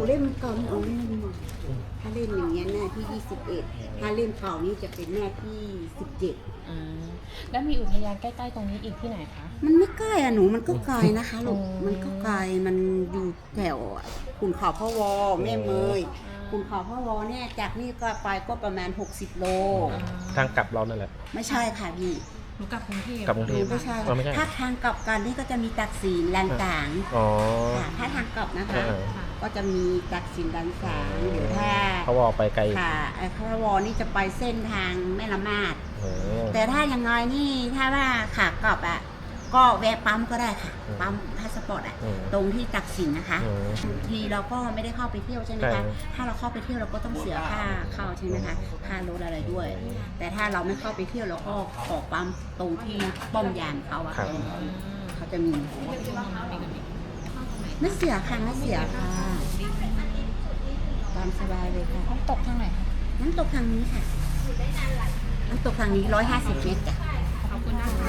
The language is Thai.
เล่มเก่าเอาเล่มใหม่ถ้าเล่มอย่างเงี้ยหน้าที่21ถ้าเล่มเก่านี่จะเป็นหน้าที่17แล้วมีอุทยานใกล้ๆตรงนี้อีกที่ไหนคะมันไม่ใกล้อะหนูมันก็ไกลนะคะลูกมันก็ไกลมันอยู่แถวขุนเขาพะวอแม่เมยขุนเขาพะวอเนี่ยจากนี่ก็ไปก็ประมาณ60 โลทางกลับเรานั่นแหละไม่ใช่ค่ะพี่หนูกลับกรุงเทพไม่ใช่ถ้าทางกลับกันนี่ก็จะมีตักสินแลนต่างถ้าทางกลับนะคะก็จะมีตักสินแลนต่างหรือถ้าเขาวอไปไกลค่ะพะวอนี่จะไปเส้นทางแม่ละมาดแต่ถ้ายังไงนี่ถ้าว่าขากลับอ่ะก็แวะปั๊มก็ได้ค่ะปั๊มพาสปอร์ตอ่ะตรงที่ตักสินนะคะทีเราก็ไม่ได้เข้าไปเที่ยวใช่ไหมคะถ้าเราเข้าไปเที่ยวเราก็ต้องเสียค่าเข้าใช่ไหมคะค่ารถอะไรด้วยแต่ถ้าเราไม่เข้าไปเที่ยวเราก็ขอปั๊มตรงที่ป้อมยามเขาอะเขาจะมีไม่เสียค่ะไม่เสียค่ะตามสบายเลยค่ะน้ำตกทางไหนคะน้ำตกทางนี้ค่ะน้ำตกทางนี้150 เมตรจ้ะขอบคุณนะคะ